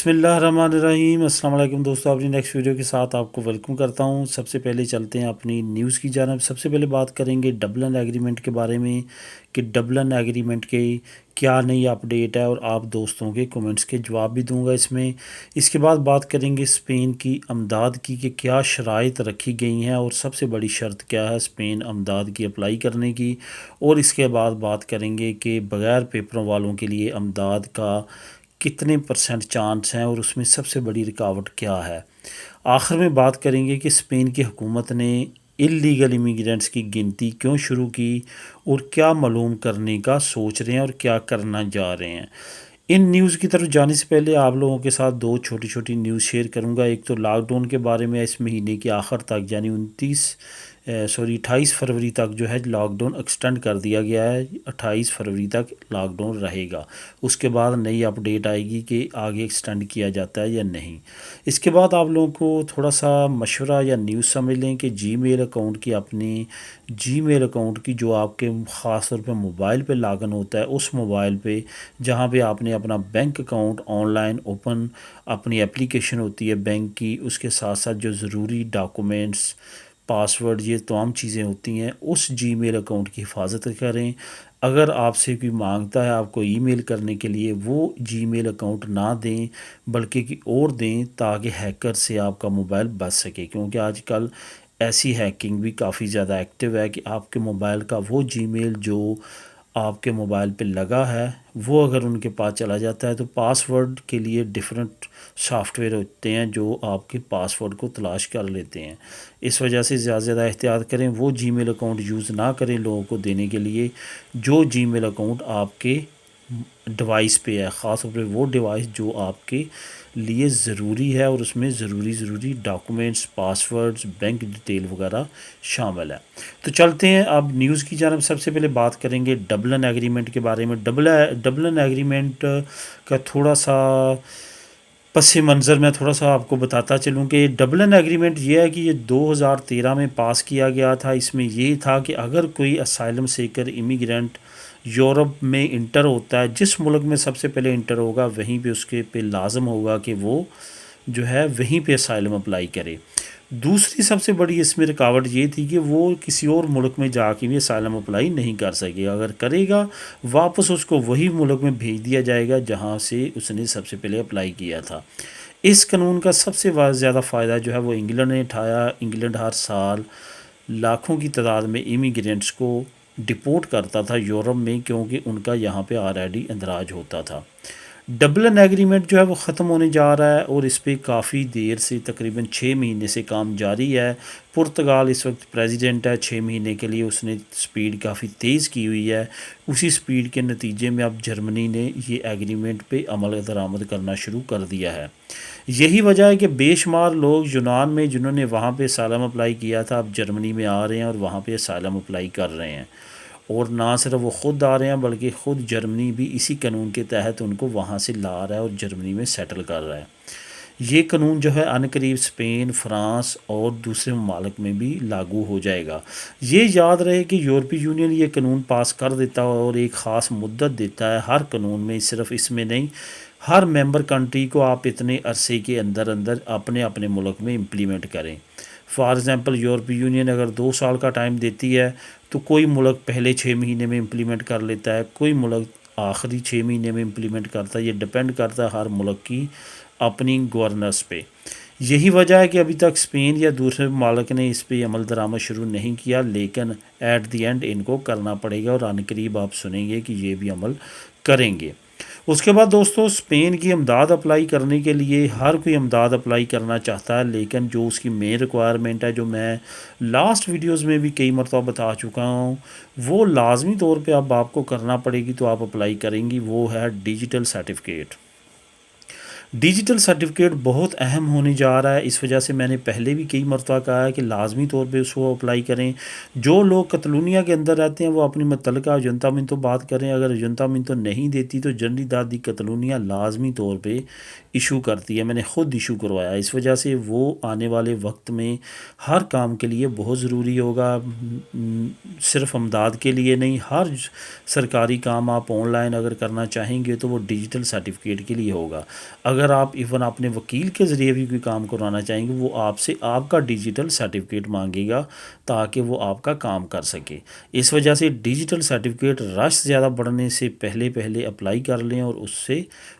बिस्मिल्लाहिर्रहमानिर्रहीम। अस्सलाम वालेकुम दोस्तों, अपनी नेक्स्ट वीडियो के साथ आपको वेलकम करता हूं। सबसे पहले चलते हैं अपनी न्यूज़ की जानब। सबसे पहले बात करेंगे डबलिन एग्रीमेंट के बारे में कि डबलिन एग्रीमेंट के क्या नई अपडेट है, और आप दोस्तों के कमेंट्स के जवाब भी दूंगा इसमें। इसके बाद बात करेंगे स्पेन की अमदाद की कि क्या शराइत रखी गई हैं और सबसे बड़ी शर्त क्या है स्पेन अमदाद की अप्लाई करने की। और इसके बाद बात करेंगे कि बग़ैर पेपरों वालों के लिए अमदाद का कितने परसेंट चांस हैं और उसमें सबसे बड़ी रुकावट क्या है। आखिर में बात करेंगे कि स्पेन की हुकूमत ने इल्लीगल इमिग्रेंट्स की गिनती क्यों शुरू की और क्या मालूम करने का सोच रहे हैं और क्या करना जा रहे हैं। इन न्यूज़ की तरफ जाने से पहले आप लोगों के साथ दो छोटी छोटी न्यूज़ शेयर करूंगा। एक तो लॉकडाउन के बारे में, इस महीने के आखिर तक यानी 28 फरवरी तक जो है लॉकडाउन एक्सटेंड कर दिया गया है। 28 फरवरी तक लॉकडाउन रहेगा, उसके बाद नई अपडेट आएगी कि आगे एक्सटेंड किया जाता है या नहीं। इसके बाद आप लोगों को थोड़ा सा मशवरा या न्यूज़ समझ लें कि जीमेल अकाउंट की, अपनी जीमेल अकाउंट की जो आपके ख़ास तौर पे मोबाइल पे लॉगिन होता है, उस मोबाइल पे जहाँ पे आपने अपना बैंक अकाउंट ऑनलाइन ओपन, अपनी एप्लीकेशन होती है बैंक की, उसके साथ साथ जो ज़रूरी डॉक्यूमेंट्स, पासवर्ड, ये तमाम चीज़ें होती हैं, उस जीमेल अकाउंट की हिफाजत करें। अगर आपसे कोई मांगता है आपको ईमेल करने के लिए, वो जीमेल अकाउंट ना दें बल्कि कि और दें, ताकि हैकर से आपका मोबाइल बच सके। क्योंकि आजकल ऐसी हैकिंग भी काफ़ी ज़्यादा एक्टिव है कि आपके मोबाइल का वो जीमेल जो आपके मोबाइल पे लगा है, वो अगर उनके पास चला जाता है तो पासवर्ड के लिए डिफरेंट सॉफ्टवेयर होते हैं जो आपके पासवर्ड को तलाश कर लेते हैं। इस वजह से ज़्यादा से ज़्यादा एहतियात करें, वो जीमेल अकाउंट यूज़ ना करें लोगों को देने के लिए जो जीमेल अकाउंट आपके डिवाइस पे है, ख़ास तौर पे वो डिवाइस जो आपके लिए ज़रूरी है और उसमें ज़रूरी डॉक्यूमेंट्स, पासवर्ड्स, बैंक डिटेल वगैरह शामिल है। तो चलते हैं अब न्यूज़ की जानब। सबसे पहले बात करेंगे डबलिन एग्रीमेंट के बारे में। डबलिन एग्रीमेंट का थोड़ा सा पस मंज़र मैं थोड़ा सा आपको बताता चलूँ कि डबलिन एग्रीमेंट ये है कि ये 2013 में पास किया गया था। इसमें ये था कि अगर कोई असाइलम सीकर इमिग्रेंट यूरोप में इंटर होता है, जिस मुल्क में सबसे पहले इंटर होगा वहीं पे उसके पे लाजम होगा कि वो जो है वहीं पे असाइलम अप्लाई करे। दूसरी सबसे बड़ी इसमें रुकावट ये थी कि वो किसी और मुल्क में जाके भी असाइलम अप्लाई नहीं कर सकेगा। अगर करेगा वापस उसको वही मुल्क में भेज दिया जाएगा जहाँ से उसने सबसे पहले अप्लाई किया था। इस कानून का सबसे ज़्यादा फ़ायदा जो है वो इंग्लैंड ने उठाया। इंग्लैंड हर साल लाखों की तादाद में इमिग्रेंट्स को डिपोर्ट करता था यूरोप में, क्योंकि उनका यहाँ पे ऑलरेडी इंदराज होता था। डबलिन एग्रीमेंट जो है वो ख़त्म होने जा रहा है और इस पर काफ़ी देर से, तकरीबन 6 महीने से काम जारी है। पुर्तगाल इस वक्त प्रेसिडेंट है, 6 महीने के लिए उसने स्पीड काफ़ी तेज़ की हुई है। उसी स्पीड के नतीजे में अब जर्मनी ने ये एग्रीमेंट पे अमल दरामद करना शुरू कर दिया है। यही वजह है कि बेशुमार लोग यूनान में जिन्होंने वहाँ पे असाइलम अप्लाई किया था, अब जर्मनी में आ रहे हैं और वहाँ पे असाइलम अप्लाई कर रहे हैं। और ना सिर्फ वो ख़ुद आ रहे हैं बल्कि ख़ुद जर्मनी भी इसी कानून के तहत उनको वहाँ से ला रहा है और जर्मनी में सेटल कर रहा है। ये कानून जो है अनकरीब स्पेन, फ्रांस और दूसरे ममालिक में भी लागू हो जाएगा। ये याद रहे कि यूरोपीय यूनियन ये कानून पास कर देता है और एक ख़ास मुद्दत देता है हर कानून में, सिर्फ इसमें नहीं, हर मेंबर कंट्री को आप इतने अरसे के अंदर अंदर अपने अपने मुल्क में इम्प्लीमेंट करें। फॉर एग्ज़ाम्पल यूरोपीय यूनियन अगर 2 साल का टाइम देती है तो कोई मुल्क पहले 6 महीने में इम्प्लीमेंट कर लेता है, कोई मुल्क आखिरी 6 महीने में इम्प्लीमेंट करता है। ये डिपेंड करता है हर मुल्क की अपनी गवर्नेंस पे। यही वजह है कि अभी तक स्पेन या दूसरे ममालिक ने इस पर अमल दरामद शुरू नहीं किया, लेकिन एट दी एंड इनको करना पड़ेगा और अनकरीब आप सुनेंगे कि ये भी अमल करेंगे। उसके बाद दोस्तों, स्पेन की अमदाद अप्लाई करने के लिए हर कोई अमदाद अप्लाई करना चाहता है, लेकिन जो उसकी मेन रिक्वायरमेंट है, जो मैं लास्ट वीडियोस में भी कई मरतबा बता चुका हूँ, वो लाजमी तौर पे अब आपको करना पड़ेगी तो आप अप्लाई करेंगी, वो है डिजिटल सर्टिफिकेट। डिजिटल सर्टिफिकेट बहुत अहम होने जा रहा है। इस वजह से मैंने पहले भी कई मरतबा कहा है कि लाजमी तौर पे उसको अप्लाई करें। जो लोग कतलूनिया के अंदर रहते हैं वो अपनी मुतल्लिका जुनता मिन तो बात करें, अगर जुनता मिन तो नहीं देती तो जनरली दादी कतलूनिया लाजमी तौर पे इशू करती है। मैंने ख़ुद इशू करवाया। इस वजह से वो आने वाले वक्त में हर काम के लिए बहुत ज़रूरी होगा। सिर्फ अमदाद के लिए नहीं, हर सरकारी काम आप ऑनलाइन अगर करना चाहेंगे तो वो डिजिटल सर्टिफिकेट के लिए होगा। اگر آپ ایون اپنے وکیل کے ذریعے بھی کوئی کام کروانا چاہیں گے وہ آپ سے آپ کا ڈیجیٹل سرٹیفکیٹ مانگے گا تاکہ وہ آپ کا کام کر سکے۔ اس وجہ سے ڈیجیٹل سرٹیفکیٹ رش زیادہ بڑھنے سے پہلے اپلائی کر لیں اور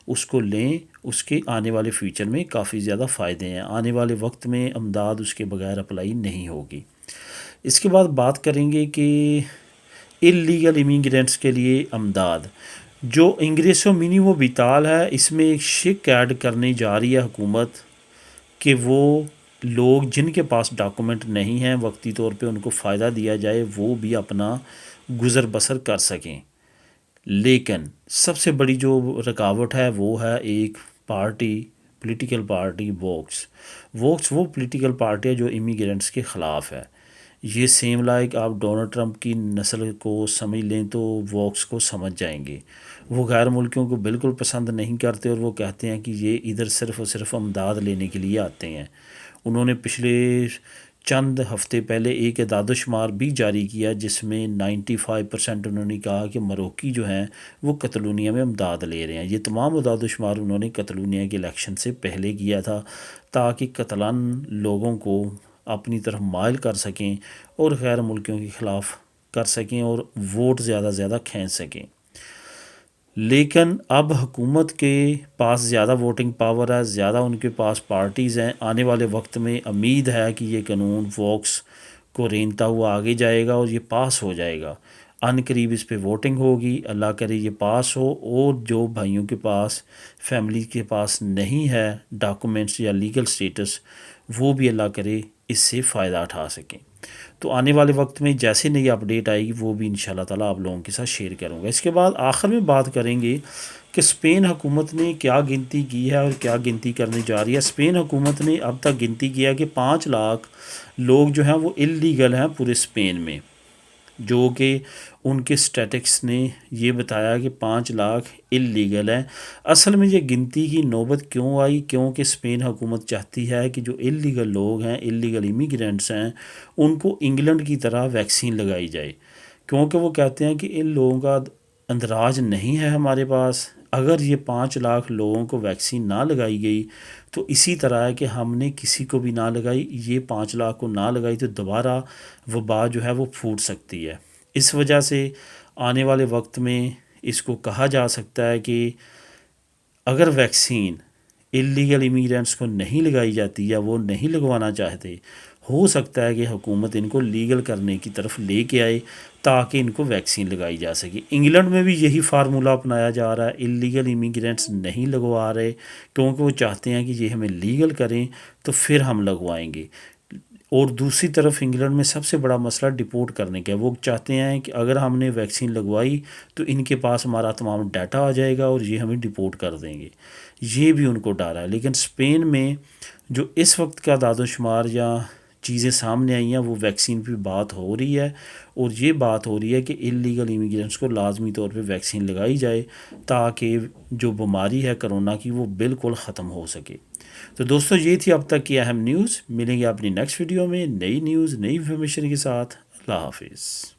اس کو لیں۔ اس کے آنے والے فیوچر میں کافی زیادہ فائدے ہیں، آنے والے وقت میں امداد اس کے بغیر اپلائی نہیں ہوگی۔ اس کے بعد بات کریں گے کہ اللیگل امیگرینٹس کے لیے امداد جو انگریسو منیمو بیتال ہے، اس میں ایک شک ایڈ کرنے جا رہی ہے حکومت کہ وہ لوگ جن کے پاس ڈاکومنٹ نہیں ہیں وقتی طور پہ ان کو فائدہ دیا جائے، وہ بھی اپنا گزر بسر کر سکیں۔ لیکن سب سے بڑی جو رکاوٹ ہے وہ ہے ایک پارٹی، پولیٹیکل پارٹی ووکس وہ پولیٹیکل پارٹی ہے جو امیگرینٹس کے خلاف ہے۔ یہ سیم لائک آپ ڈونلڈ ٹرمپ کی نسل کو سمجھ لیں تو ووکس کو سمجھ جائیں گے۔ وہ غیر ملکیوں کو بالکل پسند نہیں کرتے اور وہ کہتے ہیں کہ یہ ادھر صرف اور صرف امداد لینے کے لیے آتے ہیں۔ انہوں نے پچھلے چند ہفتے پہلے ایک اعداد و شمار بھی جاری کیا جس میں 95% انہوں نے کہا کہ مروکی جو ہیں وہ کتلونیہ میں امداد لے رہے ہیں۔ یہ تمام اعداد و شمار انہوں نے کتلونیہ کے الیکشن سے پہلے کیا تھا تاکہ کتلان لوگوں کو اپنی طرف مائل کر سکیں اور غیر ملکیوں کے خلاف کر سکیں اور ووٹ زیادہ زیادہ کھینچ سکیں۔ لیکن اب حکومت کے پاس زیادہ ووٹنگ پاور ہے، زیادہ ان کے پاس پارٹیز ہیں۔ آنے والے وقت میں امید ہے کہ یہ قانون ووکس کو رینگتا ہوا آگے جائے گا اور یہ پاس ہو جائے گا۔ ان قریب اس پہ ووٹنگ ہوگی، اللہ کرے یہ پاس ہو اور جو بھائیوں کے پاس، فیملی کے پاس نہیں ہے ڈاکومنٹس یا لیگل سٹیٹس، وہ بھی اللہ کرے اس سے فائدہ اٹھا سکیں۔ تو آنے والے وقت میں جیسے نئی اپڈیٹ آئے گی وہ بھی انشاءاللہ تعالیٰ آپ لوگوں کے ساتھ شیئر کروں گا۔ اس کے بعد آخر میں بات کریں گے کہ اسپین حکومت نے کیا گنتی کی ہے اور کیا گنتی کرنے جا رہی ہے۔ اسپین حکومت نے اب تک گنتی کیا کہ 5 لاکھ لوگ جو ہیں وہ اللیگل ہیں پورے اسپین میں، جو کہ ان کے اسٹیٹکس نے یہ بتایا کہ 5 لاکھ اللیگل ہیں۔ اصل میں یہ گنتی کی نوبت کیوں آئی؟ کیونکہ اسپین حکومت چاہتی ہے کہ جو اللیگل لوگ ہیں، اللیگل امیگرینٹس ہیں، ان کو انگلینڈ کی طرح ویکسین لگائی جائے، کیونکہ وہ کہتے ہیں کہ ان لوگوں کا اندراج نہیں ہے ہمارے پاس۔ اگر یہ 5 لاکھ لوگوں کو ویکسین نہ لگائی گئی تو اسی طرح ہے کہ ہم نے کسی کو بھی نہ لگائی، یہ 5 لاکھ کو نہ لگائی تو دوبارہ وبا جو ہے وہ پھوٹ سکتی ہے۔ اس وجہ سے آنے والے وقت میں اس کو کہا جا سکتا ہے کہ اگر ویکسین اللیگل امیگرینٹس کو نہیں لگائی جاتی یا وہ نہیں لگوانا چاہتے، ہو سکتا ہے کہ حکومت ان کو لیگل کرنے کی طرف لے کے آئے تاکہ ان کو ویکسین لگائی جا سکے۔ انگلینڈ میں بھی یہی فارمولہ اپنایا جا رہا ہے، اللیگل امیگرینٹس نہیں لگوا رہے کیونکہ وہ چاہتے ہیں کہ یہ ہمیں لیگل کریں تو پھر ہم لگوائیں گے۔ اور دوسری طرف انگلینڈ میں سب سے بڑا مسئلہ ڈپورٹ کرنے کا ہے۔ وہ چاہتے ہیں کہ اگر ہم نے ویکسین لگوائی تو ان کے پاس ہمارا تمام ڈیٹا آ جائے گا اور یہ ہمیں ڈپورٹ کر دیں گے، یہ بھی ان کو ڈر ہے۔ لیکن اسپین میں جو اس وقت کا اعداد و شمار یا چیزیں سامنے آئی ہیں وہ ویکسین پہ بات ہو رہی ہے اور یہ بات ہو رہی ہے کہ اللیگل امیگرینٹس کو لازمی طور پہ ویکسین لگائی جائے تاکہ جو بیماری ہے کرونا کی وہ بالکل ختم ہو سکے۔ تو دوستو یہ تھی اب تک کی اہم نیوز۔ ملیں گے اپنی نیکسٹ ویڈیو میں نئی نیوز، نئی انفارمیشن کے ساتھ۔ اللہ حافظ۔